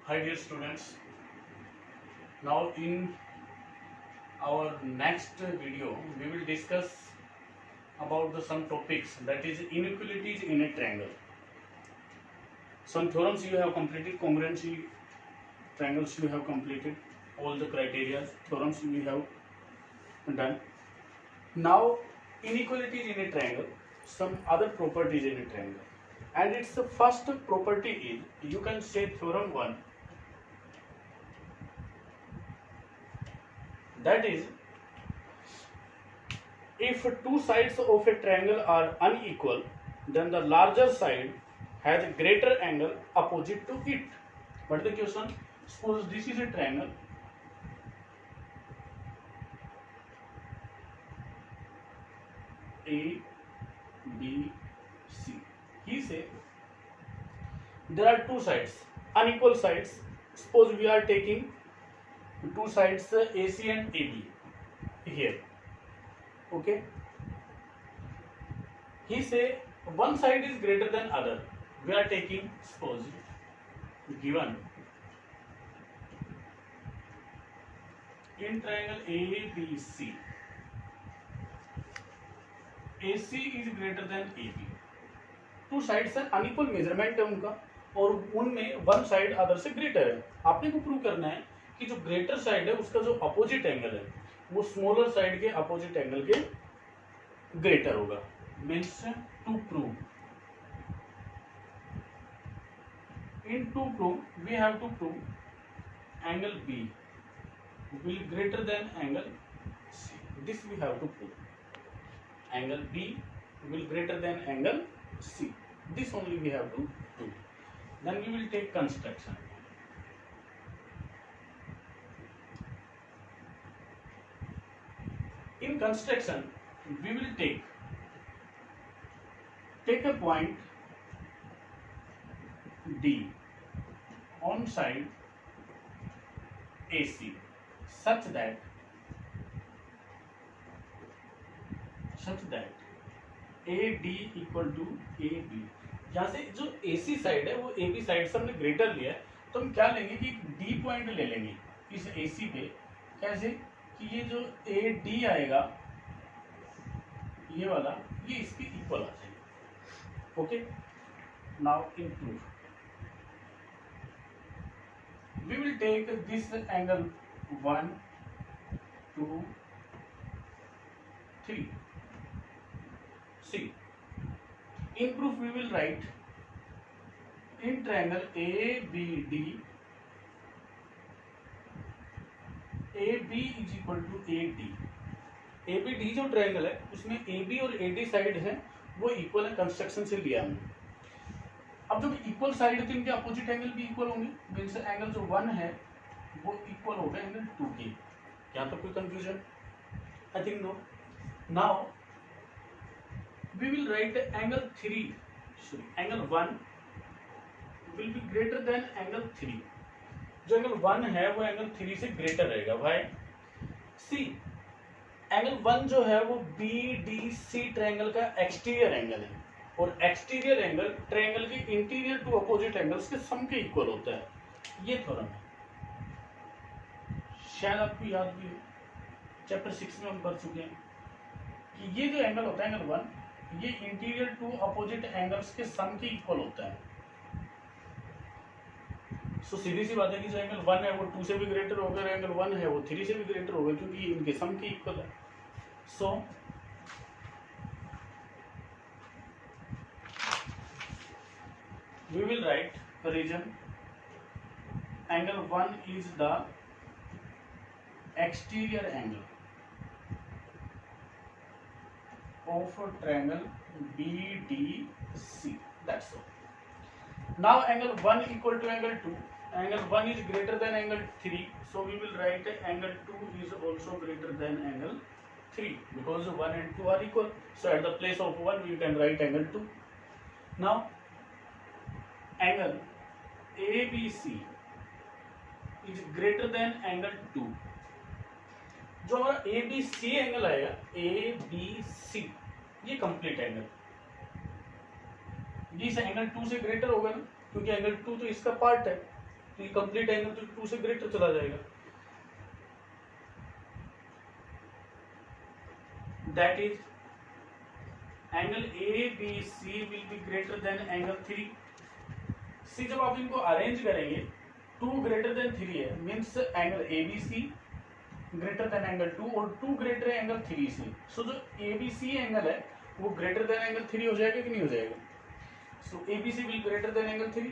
Hi dear students, now in our next video we will discuss about the some topics, that is inequalities in a triangle. Some theorems you have completed, congruency triangles you have completed, all the criteria theorems you have done. Now inequalities in a triangle, some other properties in a triangle, and its the first property is, you can say theorem 1, that is, if two sides of a triangle are unequal, then the larger side has a greater angle opposite to it. What is the question? Suppose this is a triangle A, B, C. He say there are two sides, unequal sides. Suppose we are taking two sides AC and AB here. Okay. He say one side is greater than other. We are taking, suppose given in triangle ABC, AC is greater than AB. Two sides है, unequal measurement है उनका, और उनमें one side other से greater है. आपने को prove करना है कि जो ग्रेटर साइड है उसका जो अपोजिट एंगल है वो स्मॉलर साइड के अपोजिट एंगल के ग्रेटर होगा. Means to prove, in to prove we have to prove angle B will greater than angle C. This we have to prove. Angle B will greater than angle C. This only we have to prove. Then we will take construction. In construction, we will take a point D on side AC such that AD equal to AB. यहाँ से जो AC side है वो AB side से हमने greater लिया है, तो हम क्या लेंगे कि D पॉइंट ले लेंगे इस AC पे. कैसे कि ये जो AD आएगा ये वाला, ये इसके इक्वल आ जाएगा. Okay. Now in proof we will take this angle 1, 2, 3. See, in proof we will write in triangle ABD, AB is equal to AD. ABD जो ट्रायंगल है उसमें AB और AD साइड है वो इक्वल है, कंस्ट्रक्शन से लिया हमने. अब जब इक्वल साइड है तो इनके अपोजिट एंगल भी इक्वल होंगे. मीन्स एंगल जो 1 है वो इक्वल होगा एंगल 2 के. यहाँ तक कोई confusion? I think no. Now we will write angle 3, angle 1 will be greater than angle 3. जो एंगल 1 है वो एंगल 3 से ग्रेटर रहेगा. व्हाई? सी, एंगल 1 जो है वो BDC ट्रायंगल का एक्सटीरियर एंगल है, और एक्सटीरियर एंगल ट्रायंगल के इंटीरियर टू अपोजिट एंगल्स के सम के इक्वल होता है. ये थ्योरम है, शायद आपको याद भी हो, चैप्टर 6 में हम कर चुके हैं कि ये जो एंगल होता है एंगल 1, ये इंटीरियर टू अपोजिट एंगल्स के सम के इक्वल होता है. सो सीधी सी बात है कि जो एंगल 1 है वो 2 से भी ग्रेटर होगा, एंगल 1 है वो 3 से भी ग्रेटर होगा, क्योंकि इनके सम के इक्वल है. सो we will write the reason angle 1 is the exterior angle of a triangle BDC. That's all. Now angle 1 equal to angle 2. Angle 1 is greater than angle 3, so we will write angle 2 is also greater than angle 3 because 1 and 2 are equal. So at the place of 1 you can write angle 2. Now angle ABC is greater than angle 2. जो हमारा ABC angle आएगा, ABC, ये complete angle, ये इस angle 2 से greater होगा ना, क्योंकि एंगल 2 तो इसका पार्ट है. तो ये कंप्लीट एंगल तो 2 से ग्रेटर चला जाएगा। That is angle A B C will be greater than angle 3 C. जब आप इनको अरेंज करेंगे 2 ग्रेटर देन 3 है, means angle A B C greater than angle 2 और 2 ग्रेटर है एंगल 3 से। सो जो ए बी सी एंगल है वो ग्रेटर देन एंगल 3 हो जाएगा कि नहीं हो जाएगा? So A B C will greater than angle 3,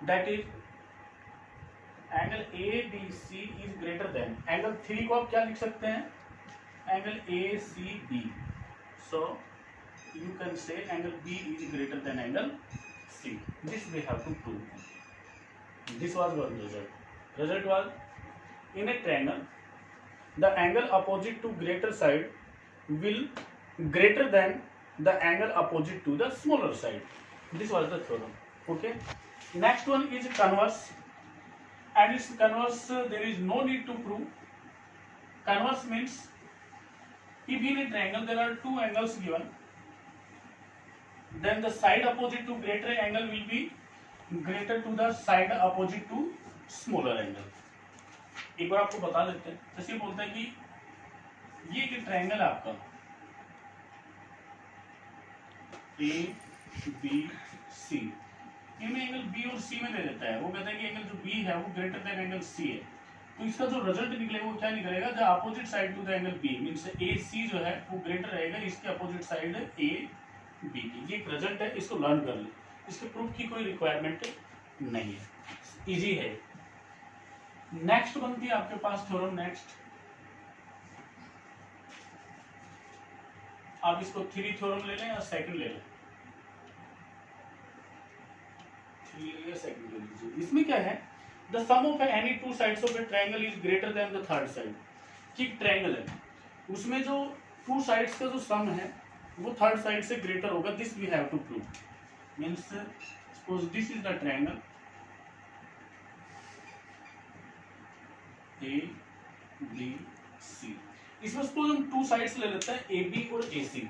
that is angle A B C is greater than angle 3 को आप क्या लिख सकते हैं? Angle A C B. So you can say angle B is greater than angle C. This we have to prove. This was one result. Result was, in a triangle, the angle opposite to greater side will greater than the angle opposite to the smaller side. This was the theorem. Okay. Next one is converse, and its converse there is no need to prove. Converse means if in a triangle there are two angles given, then the side opposite to greater angle will be greater to the side opposite to smaller angle. एक बार आपको बता देते हैं, जैसे बोलते हैं कि ये एक ट्रायंगल है आपका ए बी सी, इनमें एंगल बी और सी में दे देता है। वो कहता है कि एंगल जो बी है वो ग्रेटर देन एंगल सी है, तो इसका जो रिजल्ट निकलेगा वो क्या निकलेगा? The opposite side to the angle B means A C जो है वो ग्रेटर रहेगा इसके अपोजिट साइड ए बी की। ये एक रिजल्ट है, इसको लर्न कर लो, इसके प्रूफ की कोई रिक्वायरमेंट नहीं है, इजी है। नेक्स्ट बनती है आपके पास थ्योरम। नेक्स्ट आप इसको 3 थ्योरम ले लें या सेकंड ले लें? 3 ले लिया, सेकंड ले लीजिए। इसमें क्या है? The sum of any two sides of a triangle is greater than the third side. कि ट्रायंगल है उसमें जो टू साइड्स का जो सम है वो थर्ड साइड से ग्रेटर होगा। This we have to prove. Means suppose this is the triangle A B C. इसमें सपोज हम टू साइड्स ले लेते हैं ए बी और ए सी,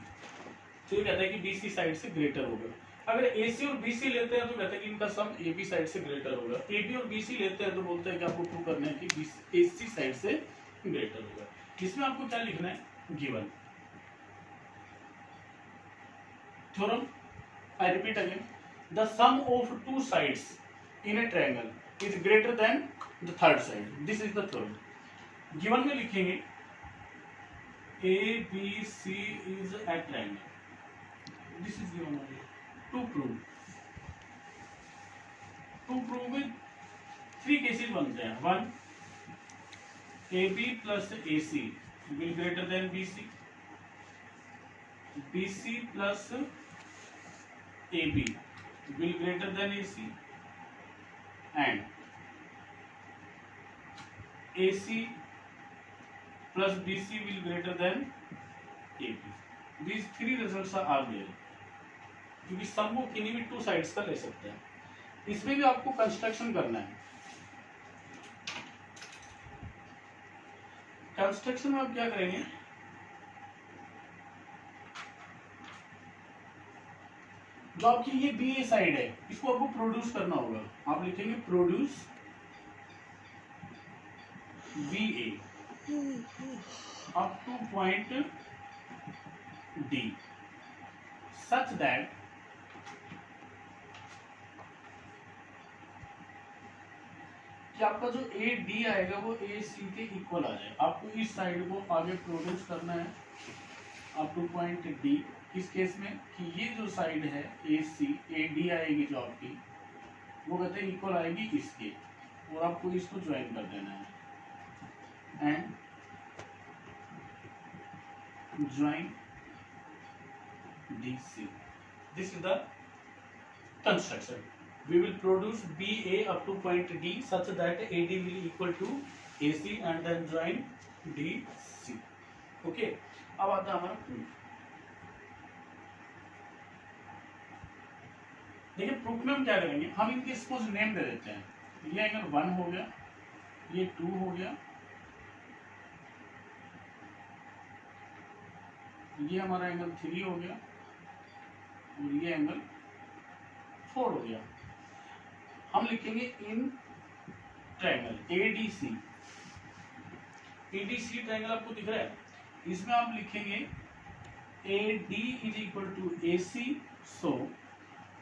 तो ये कहता है कि बी सी साइड से ग्रेटर होगा। अगर ए सी और बी सी लेते हैं तो कहते हैं कि इनका सम ए बी साइड से ग्रेटर होगा। ए बी और बी सी लेते हैं तो बोलते हैं कि आपको प्रूव करना है कि ए सी साइड से ग्रेटर होगा। इसमें आपको क्या लिखना है? Given theorem. I repeat again, the sum of two sides in a triangle is greater than the third side. This is the theorem. Given में लिखेंगे A B C is a triangle. This is given only. To prove with 3 cases बनते हैं। 1, AB plus AC will greater than BC. BC plus AB will greater than AC, and AC plus BC will greater than AB. These 3 results are there. क्योंकि सम को किन्हीं भी two sides का ले सकते हैं। इसमें भी आपको कंस्ट्रक्शन करना है। कंस्ट्रक्शन में आप क्या करेंगे? जो आपकी ये बी ए साइड है इसको आपको प्रोड्यूस करना होगा। आप लिखेंगे produce B A up to point D such that कि आपका जो ए डी आएगा वो ए सी के इक्वल आ जाए। आपको इस साइड को आगे प्रोड्यूस करना है अप टू पॉइंट डी। इस केस में कि ये जो साइड है ए सी ए डी आएगी जो आपकी, वो कहते हैं इक्वल आएगी इसके, और आपको इसको ज्वाइन कर देना है and join D C. This is the construction. We will produce BA up to point D such that AD will equal to AC and then join DC. Okay. अब आता है हमारा प्रूफ। देखिए प्रूफ में हम क्या करेंगे? हम इनके सपोज नेम दे देते हैं। ये एंगल 1 हो गया, ये 2 हो गया, ये हमारा एंगल 3 हो गया और ये एंगल 4 हो गया। हम लिखेंगे in triangle ADC, ADC triangle आपको दिख रहा है, इसमें आप लिखेंगे AD is equal to AC, so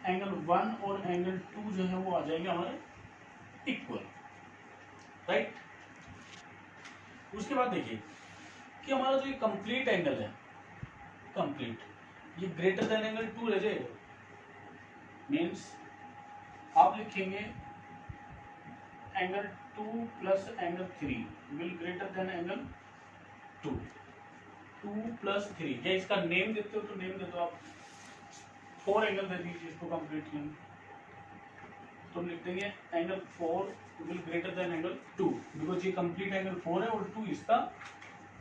angle 1 और एंगल 2 जो है वो आ जाएंगे हमारे इक्वल, राइट। उसके बाद देखिए कि हमारा जो ये कंप्लीट एंगल है, कंप्लीट, ये ग्रेटर देन एंगल 2 रह जाएगा, मीन्स आप लिखेंगे angle 2 plus angle 3 will greater than angle 2, 2 plus 3, या इसका नेम देते हो तो नेम दे दो आप, 4 एंगल दे दीजिए इसको कंप्लीट लेंगे तो हम लिख देंगे angle 4 will greater than angle 2, because ये कंप्लीट एंगल 4 है और 2 इसका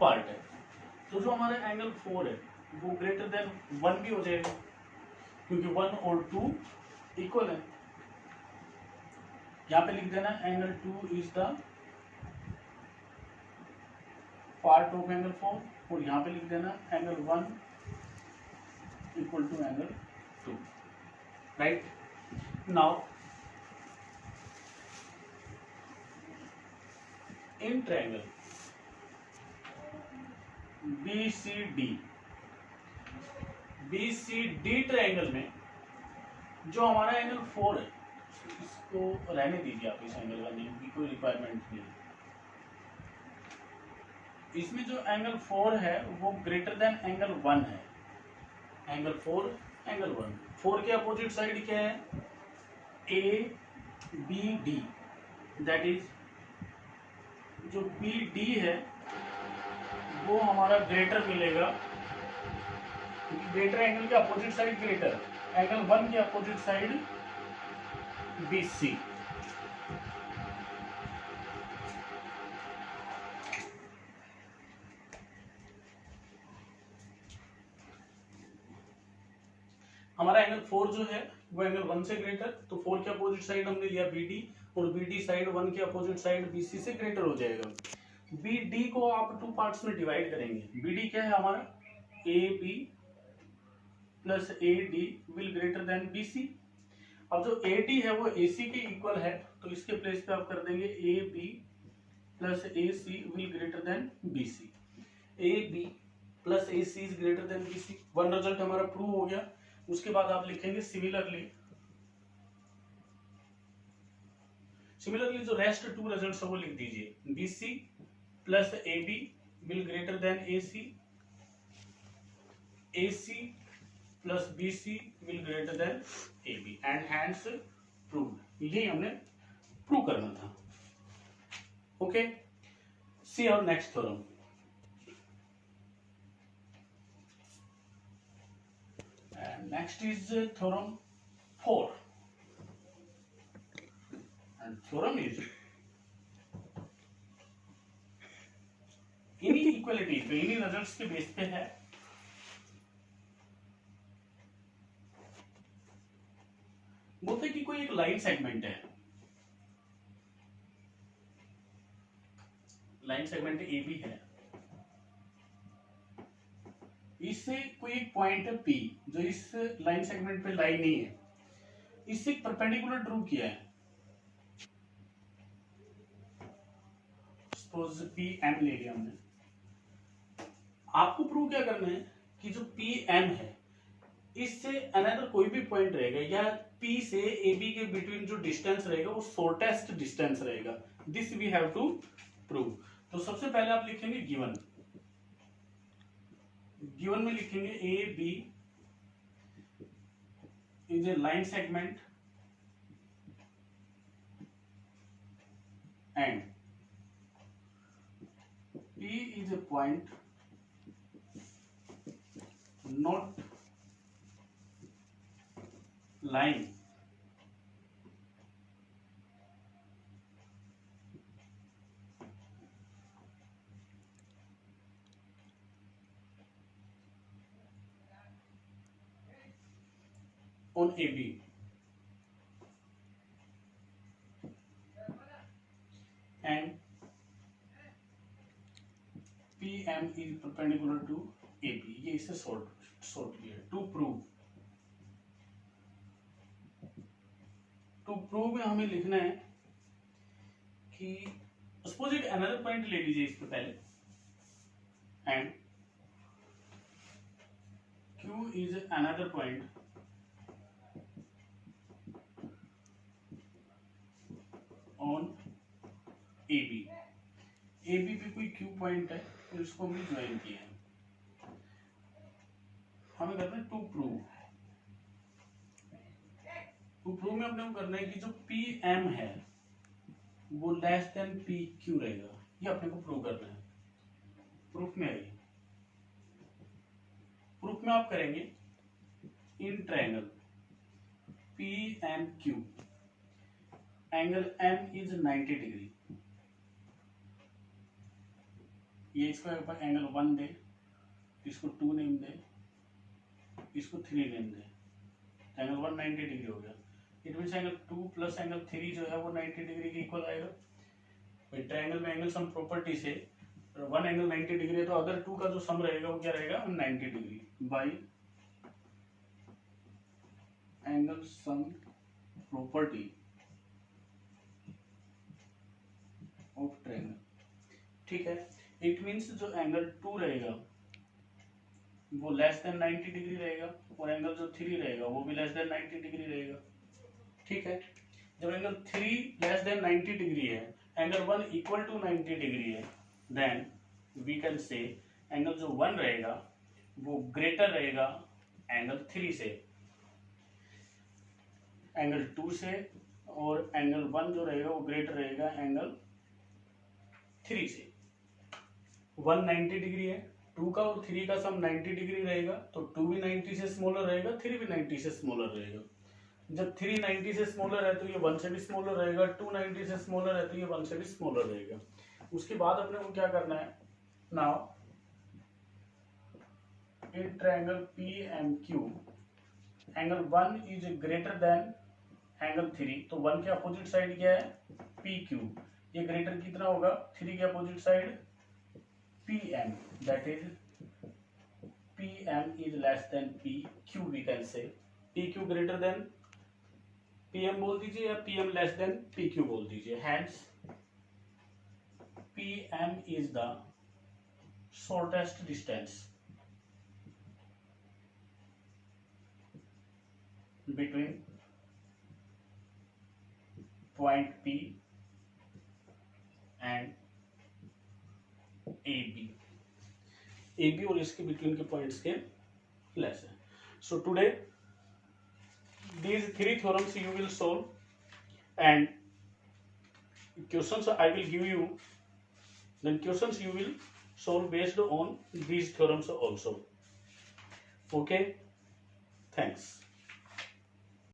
पार्ट है। तो जो हमारा एंगल 4 है वो ग्रेटर देन 1 भी हो जाएगा, क्योंकि 1 और 2 इक्वल है। यहाँ पे लिख देना angle 2 is the part of angle 4, और यहाँ पे लिख देना angle 1 equal to angle 2, right. Now in triangle BCD triangle में जो हमारा एंगल 4 है, इसको रहने दीजिए आप, इस एंगल का नेम की कोई रिक्वायरमेंट नहीं। इसमें जो एंगल 4 है वो ग्रेटर देन एंगल 1 है, एंगल 4 एंगल 1, 4 के अपोजिट साइड क्या है, ABD, दैट इज जो BD है वो हमारा ग्रेटर मिलेगा, क्योंकि ग्रेटर एंगल के अपोजिट साइड ग्रेटर, एंगल 1 के अपोजिट साइड BC। हमारा एंगल 4 जो है वो एंगल 1 से ग्रेटर, तो 4 के अपोजिट साइड हमने लिया BD, और BD साइड 1 के अपोजिट साइड BC से ग्रेटर हो जाएगा। BD को आप 2 पार्ट्स में डिवाइड करेंगे। BD क्या है हमारा, AB plus AD will greater then BC। अब जो AD है वो AC के इक्वल है, तो इसके प्लेस पे आप कर देंगे AB plus AC will greater then BC। AB plus AC is greater then BC, one result हमारा प्रूव हो गया। उसके बाद आप लिखेंगे सिमिलरली जो रेस्ट 2 रिजल्ट्स है वो लिख दीजिए, BC plus AB will greater than AC, AC plus BC will greater than AB, and hence proved. यही हमने प्रूव करना था। Okay, see our next theorem. Next is theorem 4, and theorem is इन्हीं equality पे, इन्हीं रिजल्ट्स के base पे है। बोलते कि कोई एक लाइन सेगमेंट है, लाइन सेगमेंट AB है, इससे कोई एक पॉइंट है P जो इस लाइन सेगमेंट पे लाई नहीं है, इससे एक परपेंडिकुलर ड्रू किया है, सपोज PM ले लिया हमने। आपको प्रूव क्या करना है कि जो PM है इससे अनदर कोई भी पॉइंट रहेगा, या P से AB के बिटवीन जो डिस्टेंस रहेगा वो शॉर्टेस्ट डिस्टेंस रहेगा। This we have to prove. तो सबसे पहले आप लिखेंगे गिवन में लिखेंगे AB is a line segment and P is a point not lying on AB, and PM is perpendicular to AB। ये इसे सॉल्व किया। टू प्रूव में हमें लिखना है कि सपोज एक अनदर पॉइंट ले लीजिए इसके पहले, and Q is another point on AB. AB पे कोई Q पॉइंट है तो इसको हमने ज्वाइन किया है, हमें करना है टू प्रूव में अपने को करना है कि जो PM है वो लेस देन PQ रहेगा, ये अपने को प्रूव करना है। प्रूफ में आइए, प्रूफ में आप करेंगे in triangle PMQ angle M is 90 degree, ये इसको एंगल 1 दे, इसको 2 नेम दे, इसको 3 नेम दे, एंगल 1 90 डिग्री हो गया। It means angle 2 plus angle 3 जो है वो 90 डिग्री के इक्वल आएगा। भाई ट्रायंगल में एंगल सम प्रॉपर्टी से 1 एंगल 90 डिग्री है तो अदर 2 का जो सम रहेगा वो क्या रहेगा 90 degree by angle sum property of triangle. ठीक है, इट मीन्स जो एंगल 2 रहेगा वो लेस देन 90 डिग्री रहेगा और एंगल जो 3 रहेगा वो भी लेस देन 90 डिग्री रहेगा। ठीक है, जब एंगल 3 लेस देन 90 डिग्री है, एंगल 1 इक्वल टू 90 डिग्री है, then we can say angle जो 1 रहेगा वो ग्रेटर रहेगा एंगल 3 से, एंगल 2 से, और एंगल 1 जो रहेगा वो ग्रेटर रहेगा एंगल 3 से। 1 90 डिग्री है, 2 का और 3 का सम 90 डिग्री रहेगा तो 2 भी 90 से स्मॉलर रहेगा, 3 भी 90 से स्मॉलर रहेगा। जब 3 90 से स्मॉलर है तो ये 1 से भी स्मॉलर रहेगा, 2 90 से स्मॉलर है तो ये 1 से भी स्मॉलर रहेगा। उसके बाद अपने को क्या करना है, now in triangle PMQ angle 1 is greater than angle 3, तो 1 के अपोजिट साइड क्या है PQ, ये ग्रेटर कितना होगा 3 के opposite side PM, that is PM is less than PQ, we can say PQ greater than PM बोल दीजिए या PM less than PQ बोल दीजिए, hence PM is the shortest distance between point P and AB और इसके between के points के less है। So today these 3 theorems you will solve, and questions I will give you, then questions you will solve based on these theorems also. Okay, thanks.